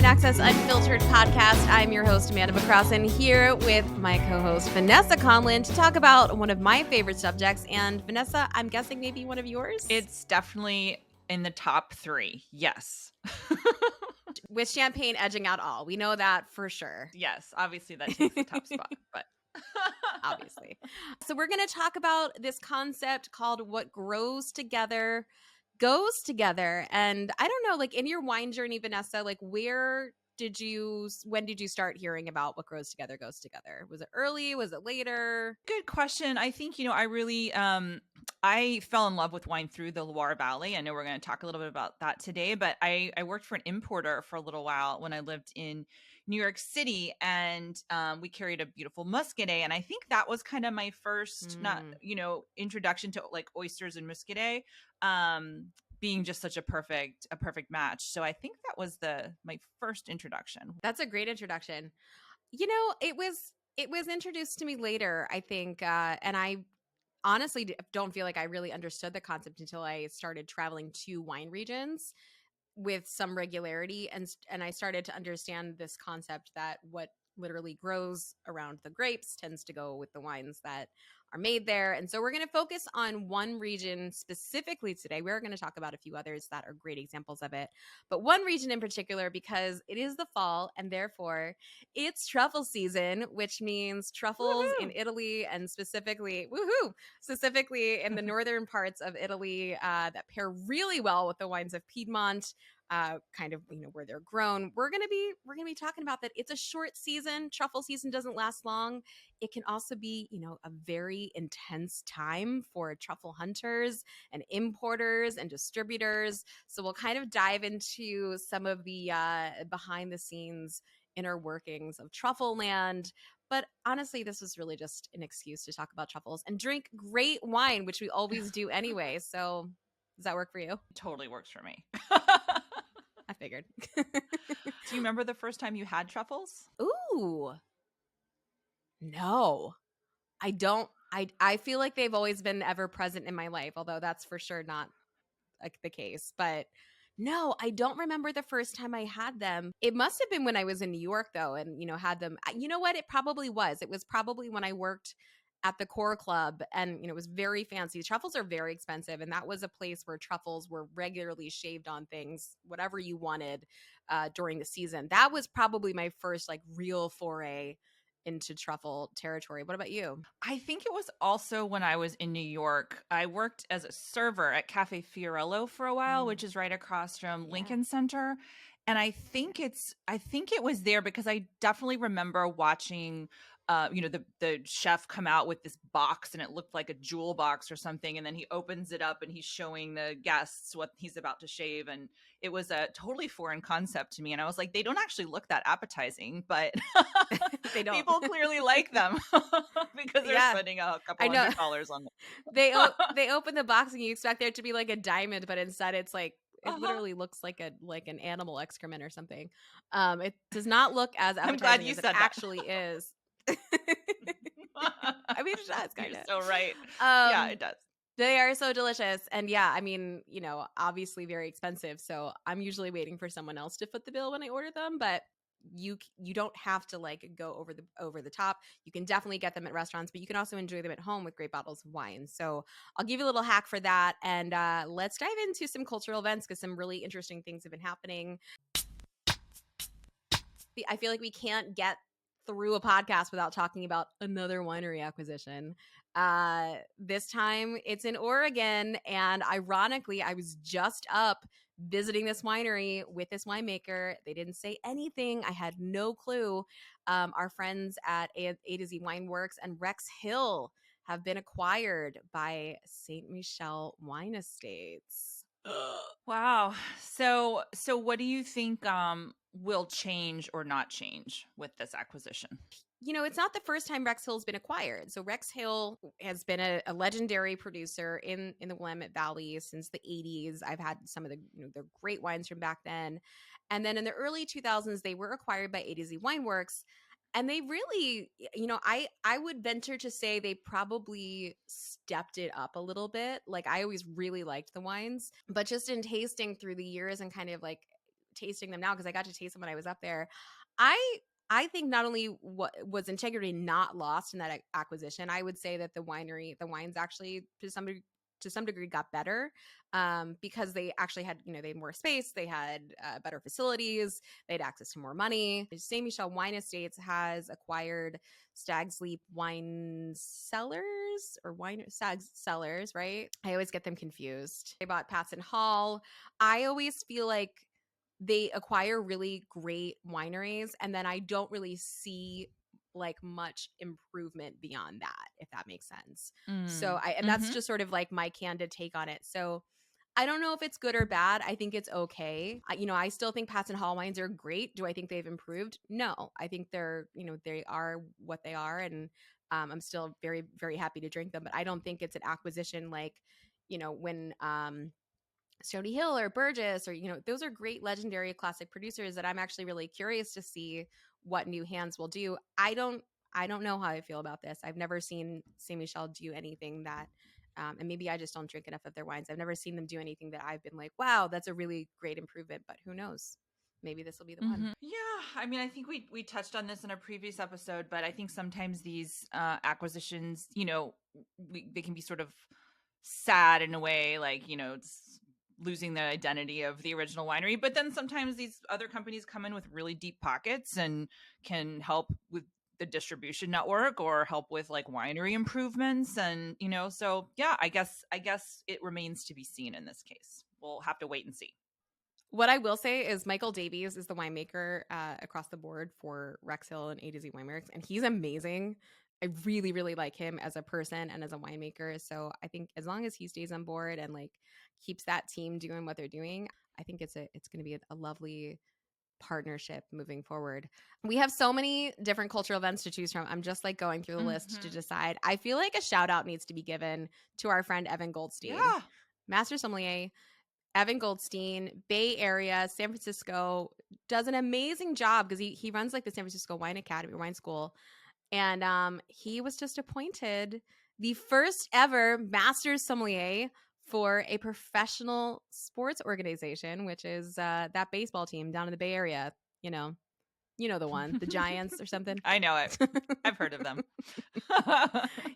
Access Unfiltered podcast. I'm your host, Amanda McCrossan, here with my co-host, Vanessa Conlin, to talk about one of my favorite subjects. And Vanessa, I'm guessing maybe one of yours? It's definitely in the top 3. Yes. With champagne edging out all. We know that for sure. Yes. Obviously, that takes the top spot, but obviously. So we're going to talk about this concept called what grows together goes together. And I don't know, like in your wine journey, Vanessa, like when did you start hearing about what grows together goes together? Was it early? Was it later? Good question. I think, I really, I fell in love with wine through the Loire Valley. I know we're going to talk a little bit about that today, but I worked for an importer for a little while when I lived in New York City, and we carried a beautiful muscadet. And I think that was kind of my first, introduction to like oysters and muscadet. Being just such a perfect match. So I think that was my first introduction. That's a great introduction. It was introduced to me later, I think, and I honestly don't feel like I really understood the concept until I started traveling to wine regions with some regularity, and I started to understand this concept that what literally grows around the grapes tends to go with the wines that are made there. And so we're going to focus on one region specifically today. We're going to talk about a few others that are great examples of it, but one region in particular because it is the fall and therefore it's truffle season, which means truffles in Italy and specifically in the northern parts of Italy that pair really well with the wines of Piedmont. Where they're grown. We're gonna be talking about that. It's a short season. Truffle season doesn't last long. It can also be, a very intense time for truffle hunters and importers and distributors. So we'll kind of dive into some of the behind the scenes inner workings of truffle land. But honestly, this was really just an excuse to talk about truffles and drink great wine, which we always do anyway. So does that work for you? Totally works for me. I figured. Do you remember the first time you had truffles? Ooh. No. I don't. I feel like they've always been ever present in my life, although that's for sure not like the case. But no, I don't remember the first time I had them. It must have been when I was in New York though, and had them. You know what? It probably was. It was probably when I worked at the Core Club, and it was very fancy. Truffles are very expensive, and that was a place where truffles were regularly shaved on things, whatever you wanted during the season. That was probably my first like real foray into truffle territory. What about you? I think it was also when I was in New York. I worked as a server at Cafe Fiorello for a while, which is right across from Lincoln Center. And I think it was there because I definitely remember watching the chef come out with this box, and it looked like a jewel box or something, and then he opens it up and he's showing the guests what he's about to shave, and it was a totally foreign concept to me, and I was like, they don't actually look that appetizing, but they don't. People clearly like them because they're spending a couple $100 on them. They open the box and you expect there to be like a diamond, but instead it's like it literally looks like an animal excrement or something. It does not look as appetizing as it actually is. I mean, it does kind of. You're so right. Yeah, it does. They are so delicious. And yeah, I mean, obviously very expensive. So I'm usually waiting for someone else to foot the bill when I order them, but you don't have to like go over the top. You can definitely get them at restaurants, but you can also enjoy them at home with great bottles of wine. So I'll give you a little hack for that. And let's dive into some cultural events because some really interesting things have been happening. I feel like we can't get through a podcast without talking about another winery acquisition. This time it's in Oregon, and ironically, I was just up visiting this winery with this winemaker. They didn't say anything. I had no clue. Our friends at A to Z Wineworks and Rex Hill have been acquired by St. Michel Wine Estates. Wow. So what do you think will change or not change with this acquisition? It's not the first time Rex Hill's been acquired. So Rex Hill has been a legendary producer in the Willamette Valley since the 80s. I've had some of the their great wines from back then. And then in the early 2000s, they were acquired by A to Z Wineworks. And they really, I would venture to say they probably stepped it up a little bit. Like I always really liked the wines, but just in tasting through the years and kind of like tasting them now because I got to taste them when I was up there. I I think not only what was integrity not lost in that acquisition, I would say that the wines actually to some degree got better because they actually had, they had more space, they had better facilities, they had access to more money. Saint Michel Wine Estates has acquired Stag's Leap Wine Cellars or Wine Stag's Cellars, right? I always get them confused. They bought Patson Hall. I always feel like they acquire really great wineries and then I don't really see like much improvement beyond that, if that makes sense. So that's just sort of like my candid take on it. So I don't know if it's good or bad. I think it's okay. I still think Patson Hall wines are great. Do I think they've improved? No. I think they're, they are what they are. And I'm still very, very happy to drink them. But I don't think it's an acquisition like, when Stony Hill or Burgess or, those are great legendary classic producers that I'm actually really curious to see what new hands will do. I don't know how I feel about this. I've never seen Saint Michel do anything that and maybe I just don't drink enough of their wines. I've never seen them do anything that I've been like, wow, that's a really great improvement, but who knows? Maybe this will be the one. Yeah, I mean, I think we touched on this in a previous episode, but I think sometimes these acquisitions, they can be sort of sad in a way, like, it's losing the identity of the original winery. But then sometimes these other companies come in with really deep pockets and can help with the distribution network or help with like winery improvements. And, so yeah, I guess it remains to be seen in this case. We'll have to wait and see. What I will say is Michael Davies is the winemaker across the board for Rex Hill and A to Z Wineworks, and he's amazing. I really, really like him as a person and as a winemaker. So I think as long as he stays on board and like keeps that team doing what they're doing, I think it's going to be a lovely partnership moving forward. We have so many different cultural events to choose from. I'm just like going through the list to decide. I feel like a shout out needs to be given to our friend Evan Goldstein, Master Sommelier. Evan Goldstein, Bay Area, San Francisco, does an amazing job because he runs like the San Francisco Wine Academy, Wine School. And he was just appointed the first ever Master's Sommelier for a professional sports organization, which is that baseball team down in the Bay Area, the one, the Giants or something. I know it. I've heard of them.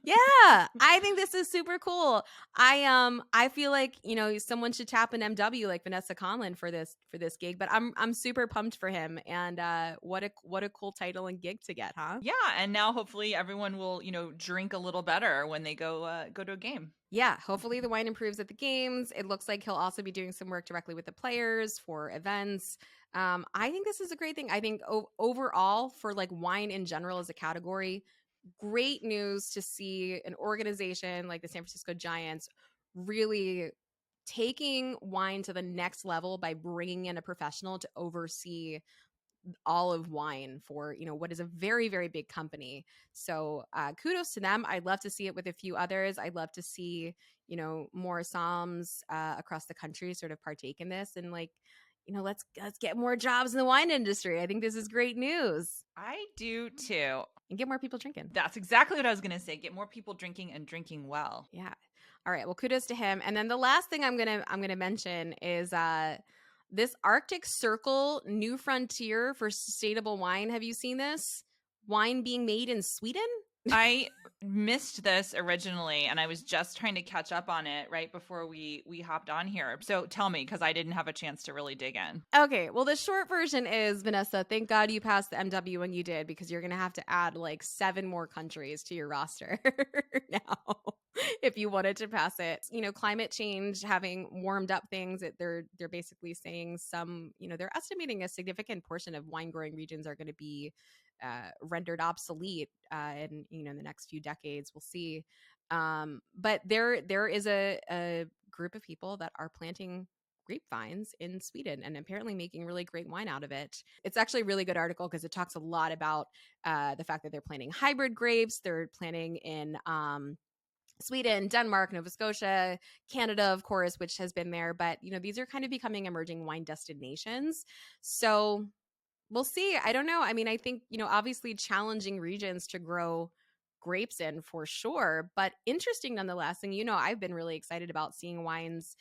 Yeah, I think this is super cool. I feel like, someone should tap an MW like Vanessa Conlon for this gig, but I'm super pumped for him. And what a cool title and gig to get, huh? Yeah, and now hopefully everyone will, drink a little better when they go to a game. Yeah, hopefully the wine improves at the games. It looks like he'll also be doing some work directly with the players for events. I think this is a great thing. I think overall for like wine in general as a category, great news to see an organization like the San Francisco Giants really taking wine to the next level by bringing in a professional to oversee all of wine for what is a very, very big company. So kudos to them. I'd love to see it with a few others. I'd love to see more somms across the country sort of partake in this and like let's get more jobs in the wine industry. I think this is great news. I do too. And get more people drinking. That's exactly what I was going to say. Get more people drinking and drinking well. Yeah. All right. Well, kudos to him. And then the last thing I'm gonna mention is this Arctic Circle New Frontier for Sustainable Wine. Have you seen this? Wine being made in Sweden? I missed this originally, and I was just trying to catch up on it right before we hopped on here. So tell me, because I didn't have a chance to really dig in. Okay, well, the short version is, Vanessa, thank God you passed the MW when you did, because you're going to have to add like 7 more countries to your roster now if you wanted to pass it. Climate change having warmed up things, they're basically saying they're estimating a significant portion of wine growing regions are going to be rendered obsolete in the next few decades. We'll see. But there is a group of people that are planting grapevines in Sweden and apparently making really great wine out of it. It's actually a really good article because it talks a lot about the fact that they're planting hybrid grapes. They're planting in Sweden, Denmark, Nova Scotia, Canada, of course, which has been there. But, these are kind of becoming emerging wine destinations. So we'll see. I don't know. I mean, I think, obviously challenging regions to grow grapes in for sure, but interesting nonetheless. And, I've been really excited about seeing wines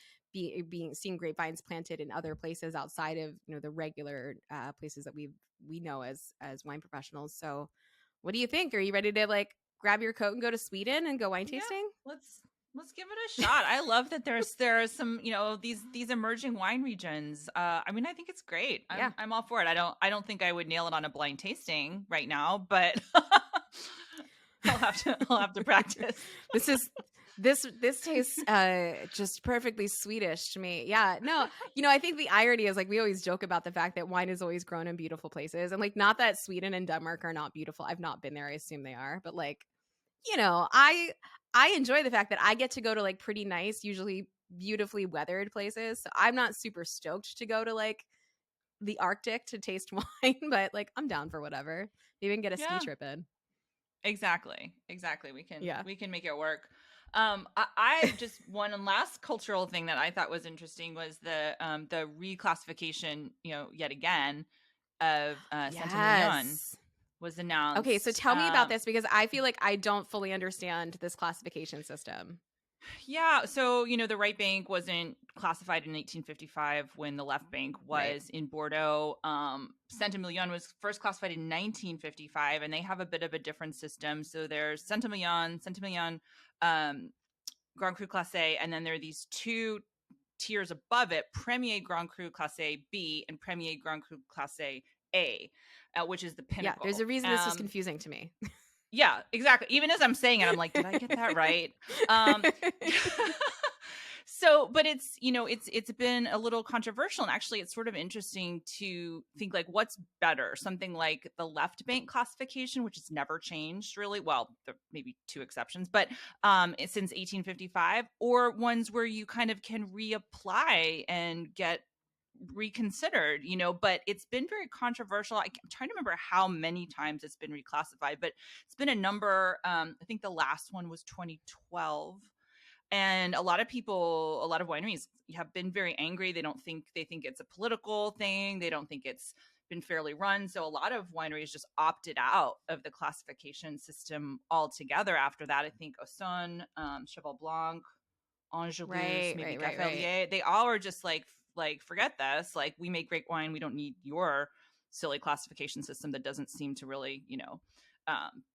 being seeing grapevines planted in other places outside of the regular places that we know as wine professionals. So, what do you think? Are you ready to like grab your coat and go to Sweden and go wine Yeah, tasting? let's give it a shot. I love that there's some these emerging wine regions. I mean, I think it's great. Yeah. I'm all for it. I don't think I would nail it on a blind tasting right now, but I'll have to practice. This is this tastes just perfectly Swedish to me. Yeah. No, I think the irony is like we always joke about the fact that wine is always grown in beautiful places. And like not that Sweden and Denmark are not beautiful. I've not been there. I assume they are. But like, I enjoy the fact that I get to go to like pretty nice, usually beautifully weathered places. So I'm not super stoked to go to like the Arctic to taste wine, but like I'm down for whatever. Maybe we can get a ski Yeah, trip in. exactly. We Yeah. can make it work. I just one last cultural thing that I thought was interesting was the reclassification, yet again of Saint-Emilion Yes. was Okay, so announced. tell me about this because I feel like I don't fully understand this classification system. Yeah, so the right bank wasn't classified in 1855 when the left bank Right. was in Bordeaux. Saint-Emilion was first classified in 1955, and they have a bit of a different system. So there's Saint-Emilion, Grand Cru Classé, and then there are these two tiers above it: Premier Grand Cru Classé B and Premier Grand Cru Classé A, which is the Yeah, there's pinnacle. a reason this is confusing to me. Yeah, exactly. Even as I'm saying it, I'm like, did I get that right? Um, so, but it's been a little controversial, and actually, it's sort of interesting to think like, what's better? Something like the left bank classification, which has never changed really. Well, there may be two exceptions, but since 1855, or ones where you kind of can reapply and get reconsidered, but it's been very controversial. I'm trying to remember how many times it's been reclassified, but it's been a number. I think the last one was 2012. And a lot of wineries have been very angry. They think it's a political thing. They don't think it's been fairly run. So a lot of wineries just opted out of the classification system altogether after that. I think Ausson, Cheval Blanc, Angelus, Right, maybe right, right, right. Gaffelier, they all are just like forget this. Like, we make great wine. We don't need your silly classification system that doesn't seem to really,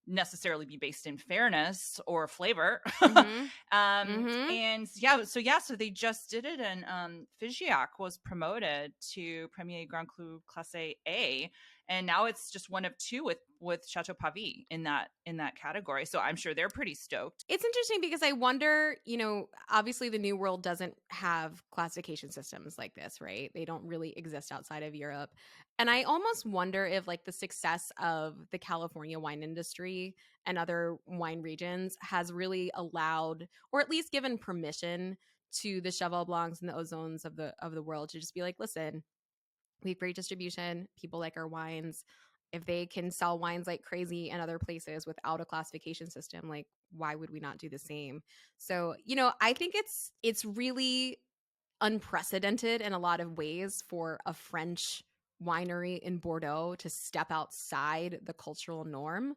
necessarily be based in fairness or flavor. Mhm. Mhm. And so they just did it, and Figeac was promoted to Premier Grand Cru Classé A, and now it's just one of two with Chateau Pavie in that category. So I'm sure they're pretty stoked. It's interesting because I wonder, obviously the New World doesn't have classification systems like this, right? They don't really exist outside of Europe. And I almost wonder if like the success of the California wine industry and other wine regions has really allowed or at least given permission to the Cheval Blancs and the Ozones of the world to just be like, listen, we have great distribution. People like our wines. If they can sell wines like crazy in other places without a classification system, like why would we not do the same? So, I think it's really unprecedented in a lot of ways for a French winery in Bordeaux to step outside the cultural norm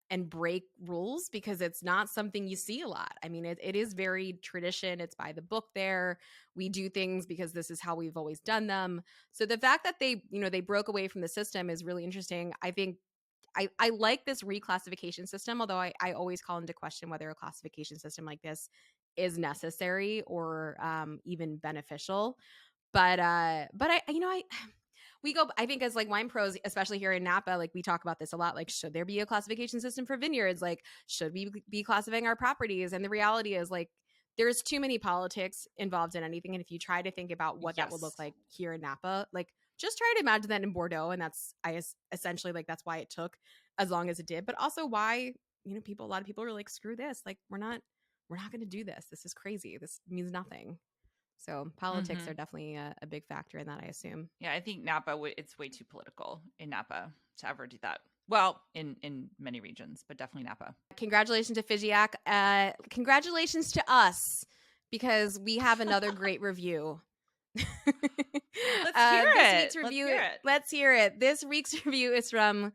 and break rules because it's not something you see a lot. I mean, it is very tradition. It's by the book there. We do things because this is how we've always done them. So the fact that they broke away from the system is really interesting. I think I like this reclassification system, although I always call into question whether a classification system like this is necessary or even beneficial. But I we go, I think as like wine pros, especially here in Napa, like we talk about this a lot. Like, should there be a classification system for vineyards? Like, should we be classifying our properties? And the reality is like, there's too many politics involved in anything. And if you try to think about what that would look Yes. like here in Napa, like just try to imagine that in Bordeaux. And essentially like, that's why it took as long as it did, but also why, a lot of people are like, screw this. Like, we're not going to do this. This is crazy. This means nothing. So politics Mm-hmm. are definitely a big factor in that, I assume. Yeah, I think Napa, it's way too political in Napa to ever do that. Well, in many regions, but definitely Napa. Congratulations to Figeac. Congratulations to us because we have another great review. Let's hear This it. week's review. Let's hear it. This week's review is from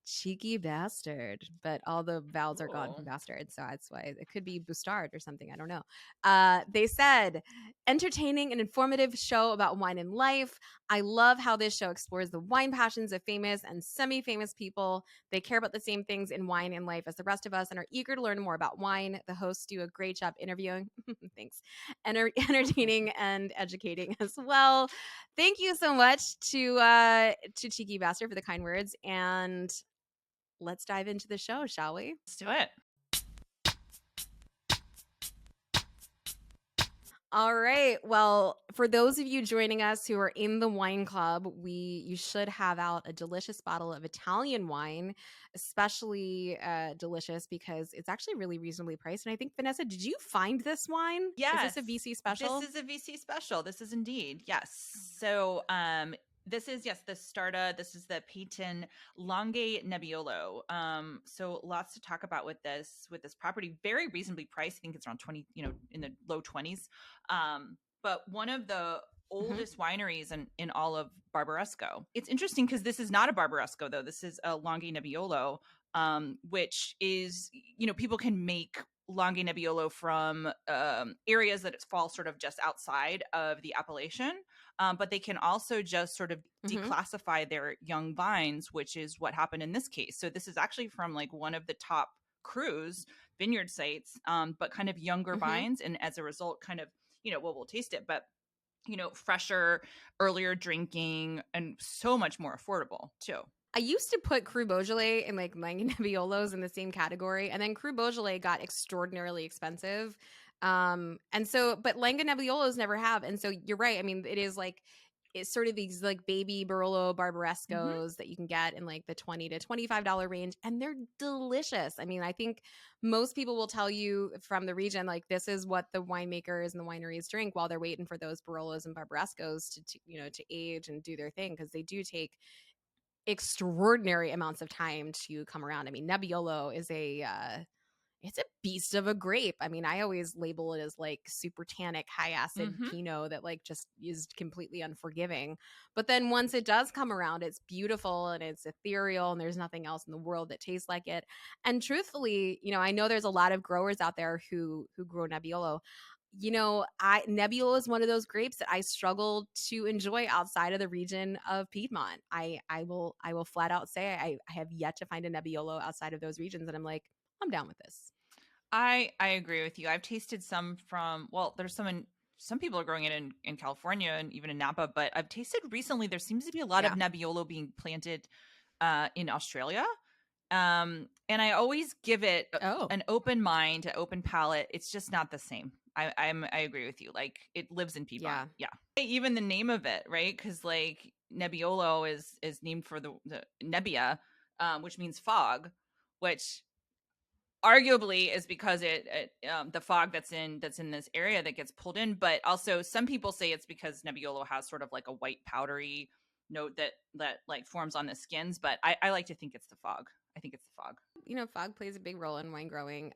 Cheeky bastard, but all the vowels are gone from Cool. bastard, so that's why it could be bustard or something. I don't know. They said, entertaining and informative show about wine and life. I love how this show explores the wine passions of famous and semi-famous people. They care about the same things in wine and life as the rest of us and are eager to learn more about wine. The hosts do a great job interviewing. Thanks. Entertaining and educating as well. Thank you so much to Cheeky Bastard for the kind words, and let's dive into the show, shall we? Let's do it. All right. Well, for those of you joining us who are in the wine club, you should have out a delicious bottle of Italian wine, especially delicious because it's actually really reasonably priced. And I think, Vanessa, did you find this wine? Is Yes. this a VC special? This is a VC special. This is indeed. Yes. So this is the Starta. This is the Peyton Langhe Nebbiolo. So lots to talk about with this property. Very reasonably priced. I think it's around 20, in the low 20s. But one of the oldest wineries in all of Barbaresco. It's interesting because this is not a Barbaresco though. This is a Langhe Nebbiolo, which is, people can make Langhe Nebbiolo from areas that fall sort of just outside of the appellation, but they can also just sort of declassify their young vines, which is what happened in this case. So this is actually from like one of the top crus vineyard sites, but kind of younger vines, and as a result, kind of we'll taste it, but fresher, earlier drinking, and so much more affordable too. I used to put Cru Beaujolais and like Langhe Nebbiolos in the same category, and then Cru Beaujolais got extraordinarily expensive. And so, but Langhe Nebbiolos never have. And so you're right. I mean, it's sort of these like baby Barolo Barbarescos that you can get in like the $20 to $25 range, and they're delicious. I mean, I think most people will tell you from the region, like this is what the winemakers and the wineries drink while they're waiting for those Barolos and Barbarescos to age and do their thing, because they do take extraordinary amounts of time to come around. I mean, Nebbiolo is it's a beast of a grape. I mean, I always label it as like super tannic, high acid Pinot that like just is completely unforgiving. But then once it does come around, it's beautiful and it's ethereal, and there's nothing else in the world that tastes like it. And truthfully, I know there's a lot of growers out there who grow Nebbiolo. Nebbiolo is one of those grapes that I struggle to enjoy outside of the region of Piedmont. I will flat out say I have yet to find a Nebbiolo outside of those regions, and I'm like, I'm down with this. I agree with you. I've tasted some from, there's some people are growing it in California and even in Napa, but I've tasted recently, there seems to be a lot of Nebbiolo being planted in Australia. And I always give it an open mind, an open palate. It's just not the same. I agree with you. Like it lives in Piedmont. Yeah. Even the name of it, right? Because like Nebbiolo is named for the nebbia, which means fog, which arguably is because the fog that's in this area that gets pulled in. But also some people say it's because Nebbiolo has sort of like a white powdery note that like forms on the skins. But I like to think it's the fog. I think it's the fog. Fog plays a big role in wine growing.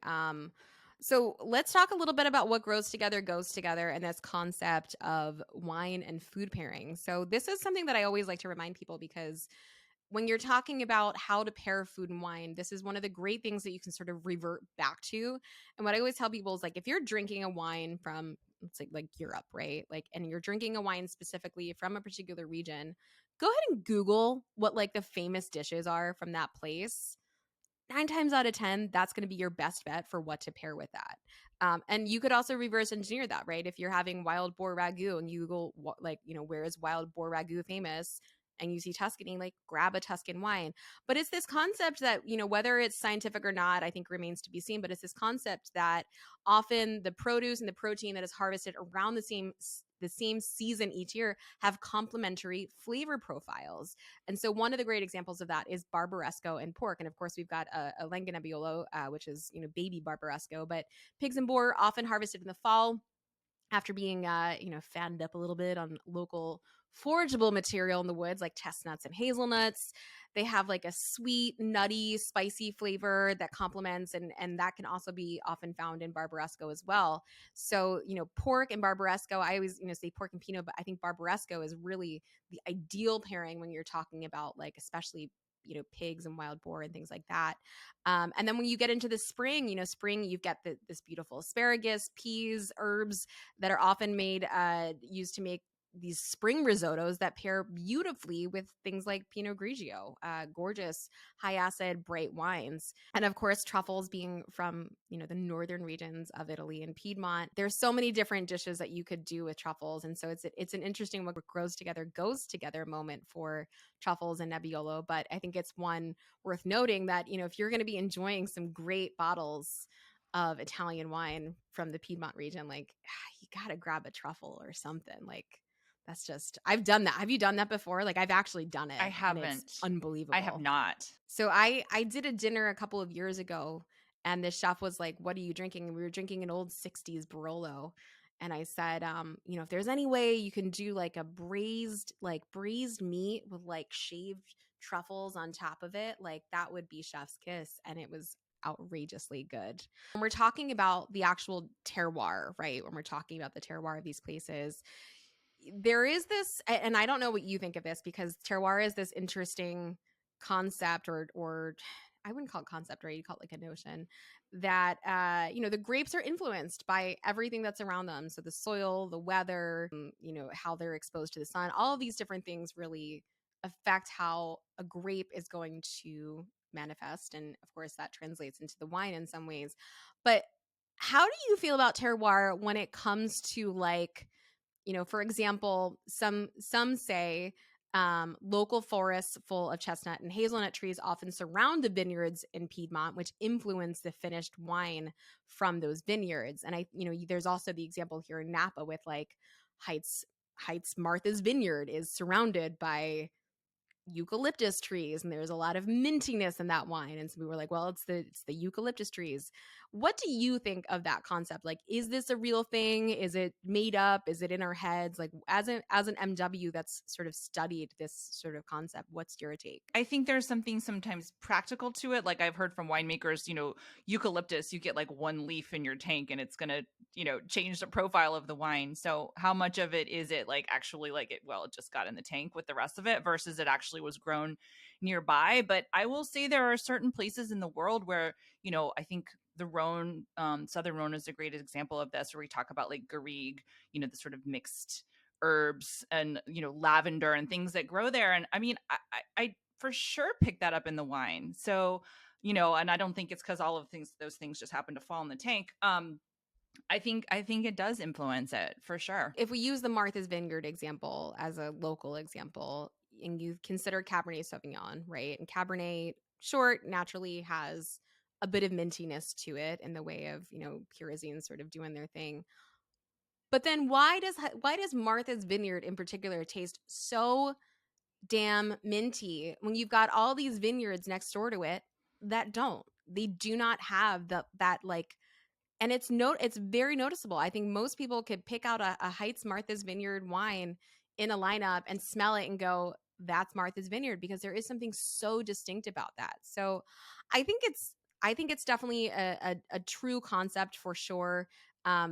So let's talk a little bit about what grows together, goes together, and this concept of wine and food pairing. So this is something that I always like to remind people, because when you're talking about how to pair food and wine, this is one of the great things that you can sort of revert back to. And what I always tell people is like, if you're drinking a wine from, let's say like Europe, right? Like, and you're drinking a wine specifically from a particular region, go ahead and Google what like the famous dishes are from that place. 9 times out of 10, that's going to be your best bet for what to pair with that. And you could also reverse engineer that, right? If you're having wild boar ragu and you Google, where is wild boar ragu famous? And you see Tuscany, like grab a Tuscan wine. But it's this concept that, whether it's scientific or not, I think remains to be seen. But it's this concept that often the produce and the protein that is harvested around the same season each year have complementary flavor profiles. And so one of the great examples of that is Barbaresco and pork. And of course, we've got a Langhe Nebbiolo, which is, baby Barbaresco. But pigs and boar often harvested in the fall after being, fattened up a little bit on local forageable material in the woods like chestnuts and hazelnuts. They have like a sweet, nutty, spicy flavor that complements, and that can also be often found in Barbaresco as well. So, pork and Barbaresco, I always, say pork and Pinot, but I think Barbaresco is really the ideal pairing when you're talking about like, especially pigs and wild boar and things like that. And then when you get into the spring, spring, you've got this beautiful asparagus, peas, herbs that are often used to make these spring risottos that pair beautifully with things like Pinot Grigio, gorgeous, high acid, bright wines. And of course, truffles being from, the northern regions of Italy and Piedmont. There's so many different dishes that you could do with truffles. And so it's an interesting what grows together goes together moment for truffles and Nebbiolo. But I think it's one worth noting that, if you're going to be enjoying some great bottles of Italian wine from the Piedmont region, like you got to grab a truffle or something. Like that's just, I've done that. Have you done that before? Like I've actually done it. I And it's haven't. unbelievable. I have not. So I did a dinner a couple of years ago, and the chef was like, "What are you drinking?" And we were drinking an old '60s Barolo. And I said, if there's any way you can do like a braised meat with like shaved truffles on top of it, like that would be chef's kiss. And it was outrageously good. When we're talking about the actual terroir, right? When we're talking about the terroir of these places, there is this, and I don't know what you think of this, because terroir is this interesting concept, or I wouldn't call it concept, right? You call it like a notion that the grapes are influenced by everything that's around them. So the soil, the weather, how they're exposed to the sun, all of these different things really affect how a grape is going to manifest. And of course that translates into the wine in some ways. But how do you feel about terroir when it comes to like, for example, some say local forests full of chestnut and hazelnut trees often surround the vineyards in Piedmont, which influence the finished wine from those vineyards. And there's also the example here in Napa with like Heights Martha's Vineyard is surrounded by eucalyptus trees, and there's a lot of mintiness in that wine. And so we were like, well, it's the eucalyptus trees. What do you think of that concept? Like, is this a real thing? Is it made up? Is it in our heads? Like, as an MW that's sort of studied this sort of concept, what's your take? I think there's something sometimes practical to it. Like I've heard from winemakers, eucalyptus, you get like one leaf in your tank and it's going to, change the profile of the wine. So how much of it is it like actually like it just got in the tank with the rest of it versus it actually was grown nearby. But I will say there are certain places in the world where, I think the Rhone, Southern Rhone is a great example of this, where we talk about like Garrigue, the sort of mixed herbs and, lavender and things that grow there. And I mean, I for sure pick that up in the wine. So, and I don't think it's because all of those things just happen to fall in the tank. I think it does influence it for sure. If we use the Martha's Vineyard example as a local example, and you consider Cabernet Sauvignon, right? And Cabernet short naturally has a bit of mintiness to it in the way of, pyrazines sort of doing their thing. But then why does Martha's Vineyard in particular taste so damn minty when you've got all these vineyards next door to it that don't? They do not have that like, and it's very noticeable. I think most people could pick out a Heights Martha's Vineyard wine in a lineup and smell it and go, that's Martha's Vineyard, because there is something so distinct about that. So I think it's definitely a true concept for sure.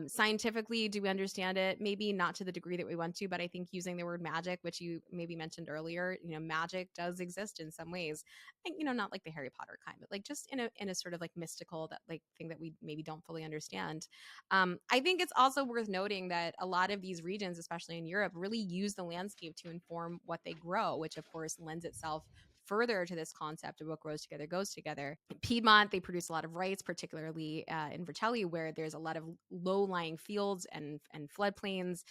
Scientifically, do we understand it? Maybe not to the degree that we want to, but I think using the word magic, which you maybe mentioned earlier, magic does exist in some ways. And, not like the Harry Potter kind, but like just in a sort of like mystical that like thing that we maybe don't fully understand. I think it's also worth noting that a lot of these regions, especially in Europe, really use the landscape to inform what they grow, which of course lends itself further to this concept of what grows together goes together. Piedmont, they produce a lot of rice, particularly in Vercelli, where there's a lot of low-lying fields and floodplains,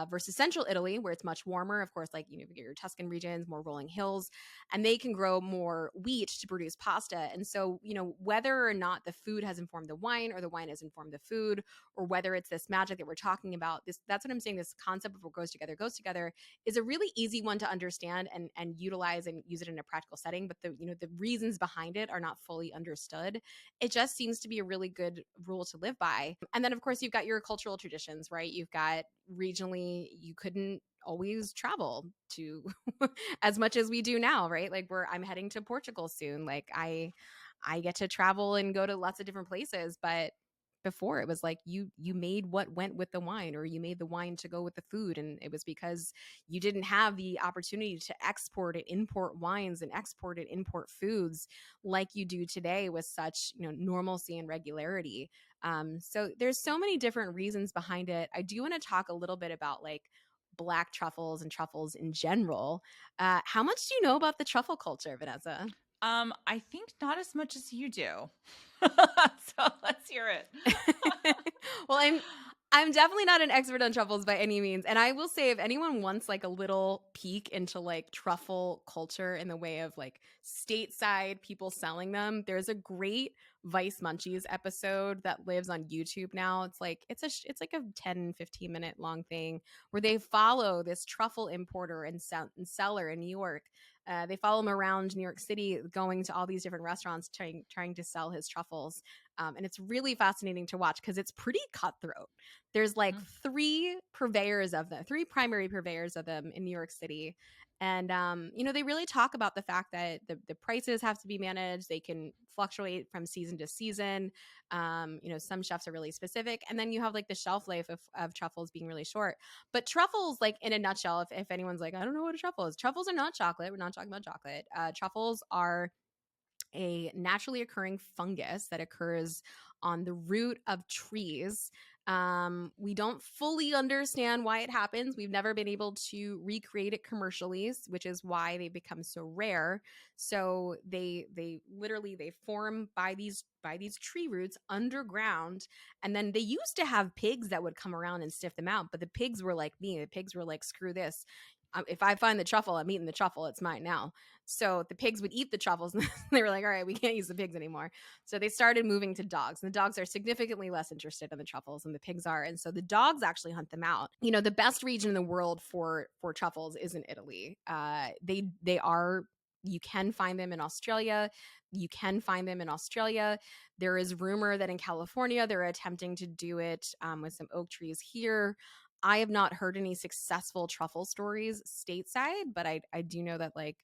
versus central Italy, where it's much warmer. Of course, like you get your Tuscan regions, more rolling hills, and they can grow more wheat to produce pasta. And so, whether or not the food has informed the wine or the wine has informed the food, or whether it's this magic that we're talking about, that's what I'm saying. This concept of what goes together is a really easy one to understand and utilize and use it in a practical setting, but the reasons behind it are not fully understood. It just seems to be a really good rule to live by. And then of course you've got your cultural traditions, right? You've got regionally, you couldn't always travel to as much as we do now, right? Like I'm heading to Portugal soon. Like I get to travel and go to lots of different places, but before, it was like you made what went with the wine, or you made the wine to go with the food, and it was because you didn't have the opportunity to export and import wines and export and import foods like you do today with such, normalcy and regularity. So there's so many different reasons behind it. I do want to talk a little bit about like black truffles and truffles in general. How much do you know about the truffle culture, Vanessa? I think not as much as you do. So let's hear it. Well, I'm definitely not an expert on truffles by any means. And I will say, if anyone wants like a little peek into like truffle culture in the way of like stateside people selling them, there's a great Vice Munchies episode that lives on YouTube now. It's like a 10-15 minute long thing where they follow this truffle importer and seller in New York. They follow him around New York City, going to all these different restaurants, trying to sell his truffles. And it's really fascinating to watch because it's pretty cutthroat. There's like three primary purveyors of them in New York City. And, they really talk about the fact that the prices have to be managed. They can fluctuate from season to season. Some chefs are really specific. And then you have like the shelf life of truffles being really short. But truffles, like in a nutshell, if anyone's like, I don't know what a truffle is, truffles are not chocolate. We're not talking about chocolate. Truffles are a naturally occurring fungus that occurs on the root of trees. We don't fully understand why it happens. We've never been able to recreate it commercially, which is why they become so rare. So they form by these tree roots underground, and then they used to have pigs that would come around and sniff them out. But the pigs were like me. The pigs were like, screw this. If I find the truffle, I'm eating the truffle. It's mine now. So the pigs would eat the truffles, and they were like, all right, we can't use the pigs anymore. So they started moving to dogs. And the dogs are significantly less interested in the truffles than the pigs are. And so the dogs actually hunt them out. The best region in the world for truffles is in Italy. They are, you can find them in Australia. There is rumor that in California, they're attempting to do it with some oak trees here. I have not heard any successful truffle stories stateside, but I do know that like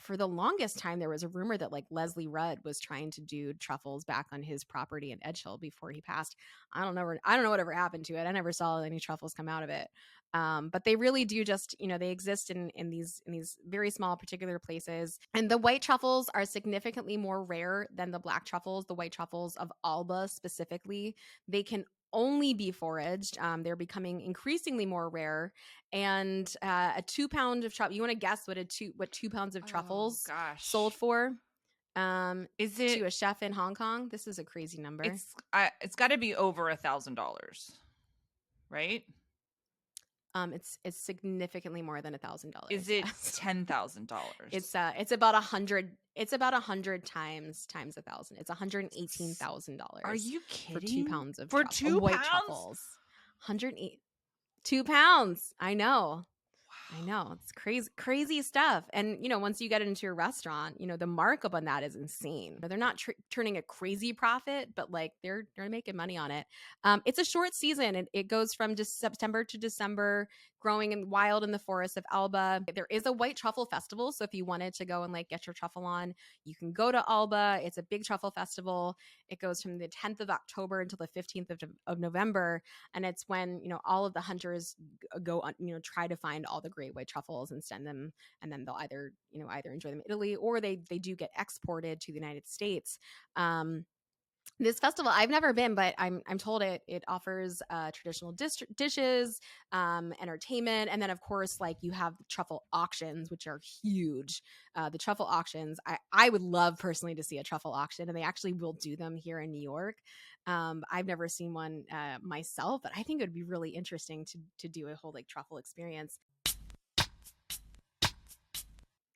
for the longest time there was a rumor that like Leslie Rudd was trying to do truffles back on his property in Edge Hill before he passed. I don't know whatever happened to it. I never saw any truffles come out of it. But they really do just, they exist in these very small particular places. And the white truffles are significantly more rare than the black truffles. The white truffles of Alba specifically, they can only be foraged. They're becoming increasingly more rare. And a 2 pound of truffle, you want to guess what 2 pounds of truffles sold for? Is it to a chef in Hong Kong? This is a crazy number. It's got to be over $1,000, right? It's significantly more than $1,000. Is it $10,000? It's about 100. It's about 100 times 1,000. It's $118,000. Are you kidding? For 2 pounds of 2 white pounds? truffles? 108. 2 pounds. I know. I know. It's crazy stuff. And, once you get into a restaurant, the markup on that is insane. They're not turning a crazy profit, but like they're making money on it. It's a short season. It goes from just September to December, growing wild in the forests of Alba. There is a white truffle festival. So if you wanted to go and like get your truffle on, you can go to Alba. It's a big truffle festival. It goes from the 10th of October until the 15th of November. And it's when, all of the hunters go, try to find all the great white truffles and send them. And then they'll either enjoy them in Italy, or they do get exported to the United States. This festival, I've never been, but I'm told it offers traditional dishes, entertainment, and then of course, like you have truffle auctions, which are huge. The truffle auctions, I would love personally to see a truffle auction, and they actually will do them here in New York. I've never seen one myself, but I think it would be really interesting to do a whole like truffle experience.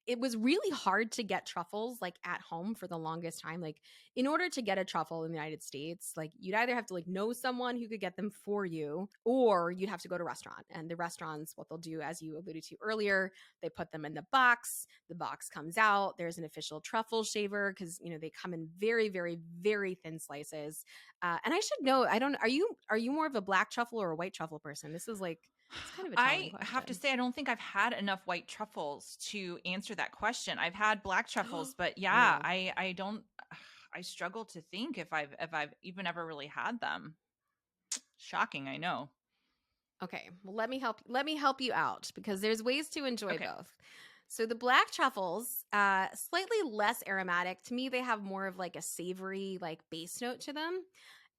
It was really hard to get truffles like at home for the longest time. Like in order to get a truffle in the United States, like you'd either have to like know someone who could get them for you, or you'd have to go to a restaurant. And the restaurants, what they'll do, as you alluded to earlier, they put them in the box comes out, there's an official truffle shaver, because they come in very, very, very thin slices. And I should know, are you more of a black truffle or a white truffle person? This is like, it's kind of a telling question. I have to say, I don't think I've had enough white truffles to answer that question. I've had black truffles, but yeah, I don't. I struggle to think if I've even ever really had them. Shocking, I know. Okay, well let me help you out because there's ways to enjoy Okay. both. So the black truffles, slightly less aromatic. To me, they have more of like a savory like base note to them.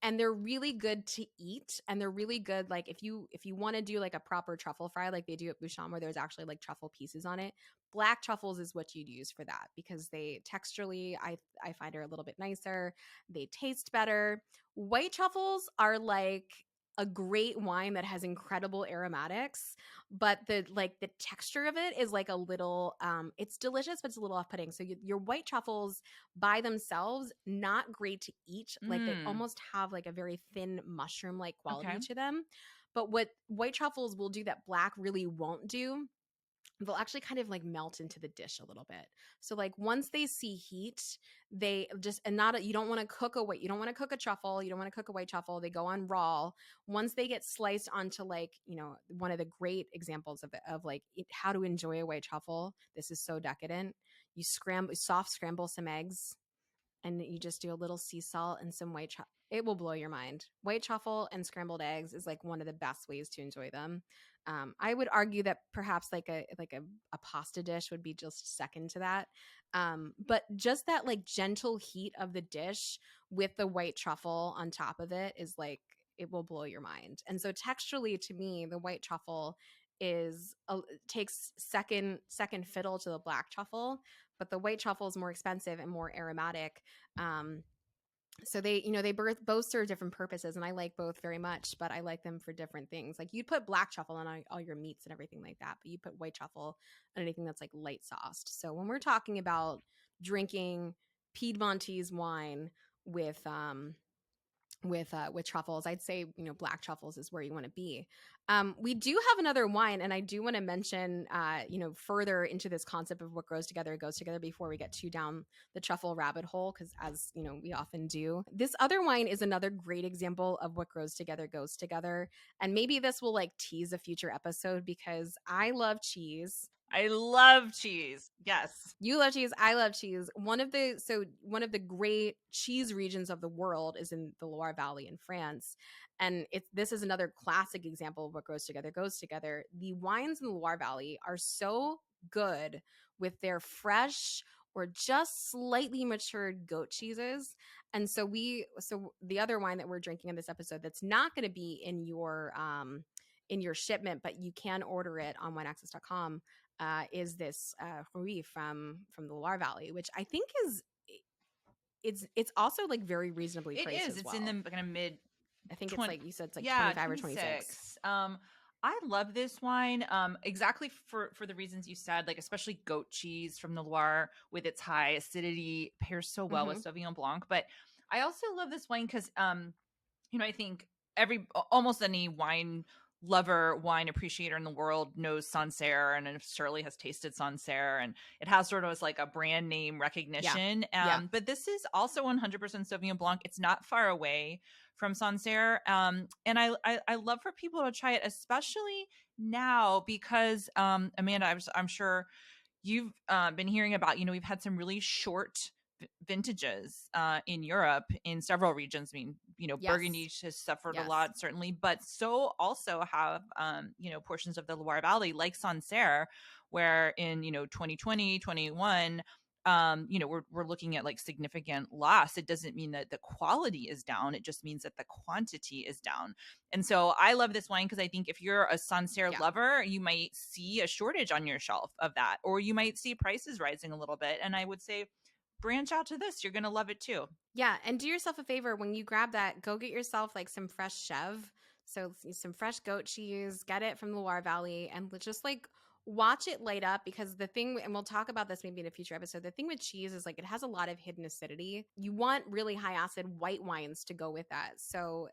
And they're really good to eat, and they're really good like if you want to do like a proper truffle fry like they do at Bouchon where there's actually like truffle pieces on it. Black truffles is what you'd use for that because they texturally I find are a little bit nicer. They taste better. White truffles are like a great wine that has incredible aromatics, but the texture of it is like a little it's delicious but it's a little off-putting. So your white truffles by themselves not great to eat, like they Mm. almost have like a very thin mushroom like Okay. quality to them. But what white truffles will do that black really won't do, they'll actually kind of like melt into the dish a little bit. So like once they see heat, they just and not a, you don't want to cook a white, you don't want to cook a truffle, you don't want to cook a white truffle. They go on raw. Once they get sliced onto like one of the great examples of like how to enjoy a white truffle. This is so decadent. You soft scramble some eggs and you just do a little sea salt and some white truffle. It will blow your mind. White truffle and scrambled eggs is like one of the best ways to enjoy them. I would argue that perhaps like a pasta dish would be just second to that. But just that like gentle heat of the dish with the white truffle on top of it is like it will blow your mind. And so texturally, to me, the white truffle takes second fiddle to the black truffle, but the white truffle is more expensive and more aromatic. Um, so they both serve different purposes, and I like both very much, but I like them for different things. Like you'd put black truffle on all your meats and everything like that, but you put white truffle on anything that's like light sauced. So when we're talking about drinking Piedmontese wine with with truffles, I'd say black truffles is where you want to be. We do have another wine, and I do want to mention further into this concept of what grows together goes together before we get too down the truffle rabbit hole, because as we often do. This other wine is another great example of what grows together goes together, and maybe this will like tease a future episode because I love cheese. I love cheese. Yes. You love cheese. I love cheese. One of the great cheese regions of the world is in the Loire Valley in France, and this is another classic example of what grows together goes together. The wines in the Loire Valley are so good with their fresh or just slightly matured goat cheeses. And so the other wine that we're drinking in this episode that's not going to be in your shipment, but you can order it on wineaccess.com, is this Rui from the Loire Valley, which I think it's also like very reasonably It priced is. as It's in the well. kind of mid I think it's 20. like you said, it's like Yeah, 25 or 26. 26. I love this wine. Exactly for the reasons you said, like especially goat cheese from the Loire with its high acidity pairs so well Mm-hmm. with Sauvignon Blanc. But I also love this wine because I think almost any wine lover, wine appreciator in the world knows Sancerre and surely has tasted Sancerre, and it has sort of as like a brand name Yeah. recognition. Yeah. But this is also 100% Sauvignon Blanc. It's not far away from Sancerre, and I love for people to try it, especially now because Amanda, I'm sure you've been hearing about, we've had some really short vintages in Europe in several regions. I mean, Yes. Burgundy has suffered a Yes. lot, certainly, but so also have, portions of the Loire Valley like Sancerre, where in, 2020, 21, we're looking at like significant loss. It doesn't mean that the quality is down. It just means that the quantity is down. And so I love this wine because I think if you're a Sancerre Yeah. lover, you might see a shortage on your shelf of that, or you might see prices rising a little bit. And I would say branch out to this. You're going to love it too. Yeah, and do yourself a favor when you grab that, go get yourself like some fresh chev. So some fresh goat cheese, get it from the Loire Valley, and just like watch it light up, because the thing, and we'll talk about this maybe in a future episode, the thing with cheese is like it has a lot of hidden acidity. You want really high acid white wines to go with that. So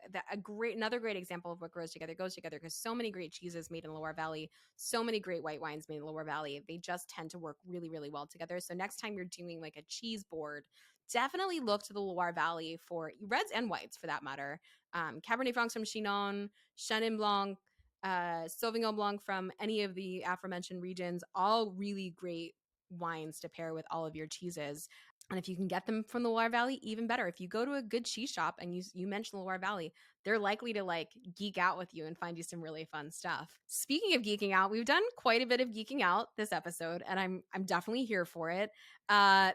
another great example of what grows together goes together, because so many great cheeses made in Loire Valley, so many great white wines made in Loire Valley, they just tend to work really, really well together. So next time you're doing like a cheese board, definitely look to the Loire Valley for reds and whites for that matter. Cabernet Franc from Chinon, Chenin Blanc, Sauvignon Blanc from any of the aforementioned regions, all really great wines to pair with all of your cheeses. And if you can get them from the Loire Valley, even better. If you go to a good cheese shop and you mention the Loire Valley, they're likely to like geek out with you and find you some really fun stuff. Speaking of geeking out, we've done quite a bit of geeking out this episode, and I'm definitely here for it.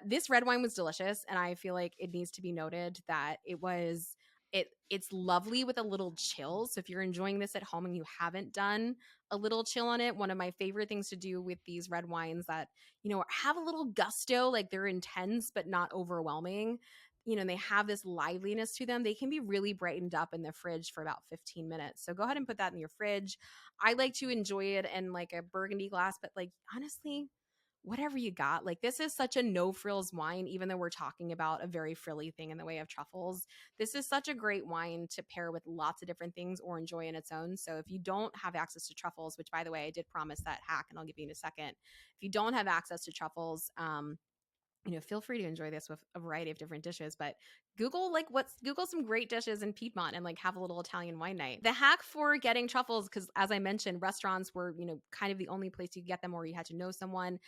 This red wine was delicious, and I feel like it needs to be noted that it's lovely with a little chill. So if you're enjoying this at home and you haven't done a little chill on it, one of my favorite things to do with these red wines that, you know, have a little gusto, like they're intense but not overwhelming, you know, and they have this liveliness to them, they can be really brightened up in the fridge for about 15 minutes. So go ahead and put that in your fridge. I like to enjoy it in like a burgundy glass, but like honestly, whatever you got. Like this is such a no frills wine, even though we're talking about a very frilly thing in the way of truffles. This is such a great wine to pair with lots of different things or enjoy in its own. So if you don't have access to truffles, which by the way, I did promise that hack and I'll give you in a second. If you don't have access to truffles, you know, feel free to enjoy this with a variety of different dishes, but Google some great dishes in Piedmont and like have a little Italian wine night. The hack for getting truffles, because as I mentioned, restaurants were, you know, kind of the only place you could get them or you had to know someone.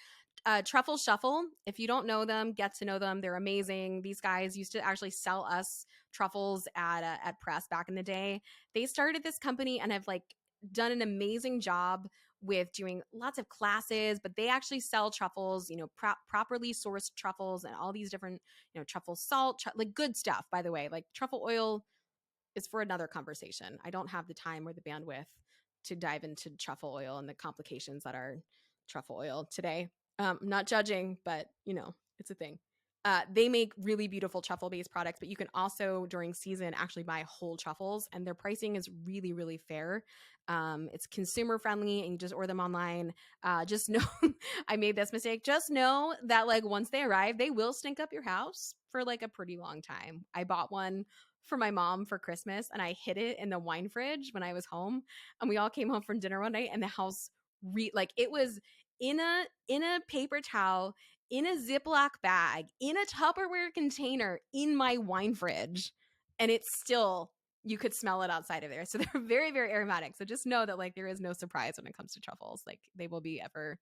Truffle Shuffle. If you don't know them, get to know them. They're amazing. These guys used to actually sell us truffles at Press back in the day. They started this company and have like done an amazing job with doing lots of classes, but they actually sell truffles, you know, properly sourced truffles and all these different, you know, truffle salt, like good stuff, by the way. Like truffle oil is for another conversation. I don't have the time or the bandwidth to dive into truffle oil and the complications that are truffle oil today. I'm not judging, but you know, it's a thing. They make really beautiful truffle-based products, but you can also during season actually buy whole truffles, and their pricing is really, really fair. It's consumer friendly, and you just order them online. Just know, I made this mistake. Just know that like once they arrive, they will stink up your house for like a pretty long time. I bought one for my mom for Christmas, and I hid it in the wine fridge when I was home, and we all came home from dinner one night, and the house like it was in a paper towel, in a Ziploc bag, in a Tupperware container, in my wine fridge. And it's still, you could smell it outside of there. So they're very, very aromatic. So just know that like there is no surprise when it comes to truffles. Like they will be ever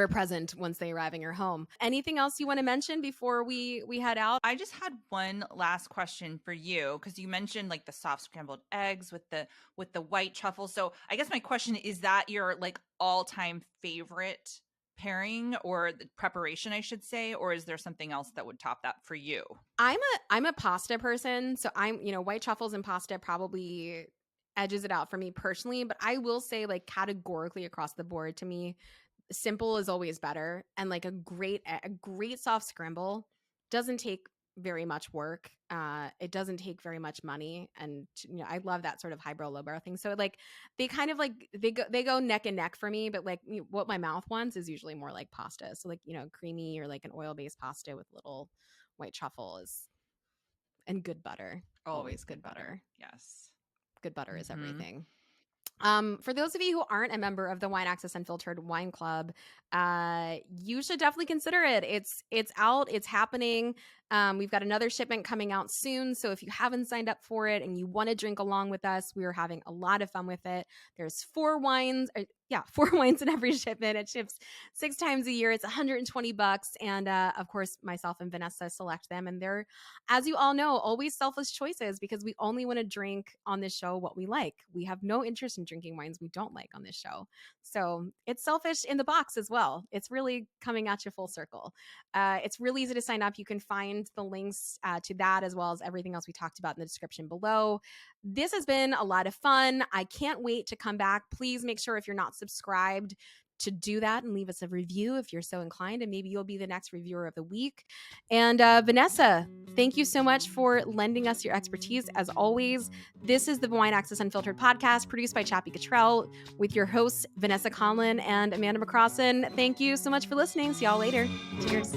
present once they arrive in your home. Anything else you want to mention before we head out? I just had one last question for you, because you mentioned like the soft scrambled eggs with the white truffle. So I guess my question is that your like all-time favorite pairing or the preparation, I should say, or is there something else that would top that for you? I'm a pasta person, so I'm, you know, white truffles and pasta probably edges it out for me personally, but I will say like categorically across the board to me, simple is always better, and like a great soft scramble doesn't take very much work. It doesn't take very much money, and you know I love that sort of highbrow lowbrow thing. So like they kind of like they go neck and neck for me, but like you know, what my mouth wants is usually more like pasta. So like you know creamy or like an oil based pasta with little white truffle is and good butter. Always good butter. Yes, Good butter is everything. For those of you who aren't a member of the Wine Access Unfiltered Wine Club, you should definitely consider it. It's out. It's happening. We've got another shipment coming out soon. So if you haven't signed up for it and you want to drink along with us, we are having a lot of fun with it. There's 4 wines in every shipment. It ships 6 times a year. It's $120. And of course, myself and Vanessa select them. And they're, as you all know, always selfless choices because we only want to drink on this show what we like. We have no interest in drinking wines we don't like on this show. So it's selfish in the box as well. It's really coming at you full circle. It's really easy to sign up. You can find the links to that as well as everything else we talked about in the description below. This has been a lot of fun. I can't wait to come back. Please make sure if you're not subscribed to do that and leave us a review if you're so inclined, and maybe you'll be the next reviewer of the week. And Vanessa, thank you so much for lending us your expertise. As always, this is the Wine Access Unfiltered podcast produced by Chappie Cottrell with your hosts, Vanessa Conlin and Amanda McCrossan. Thank you so much for listening. See y'all later. Cheers.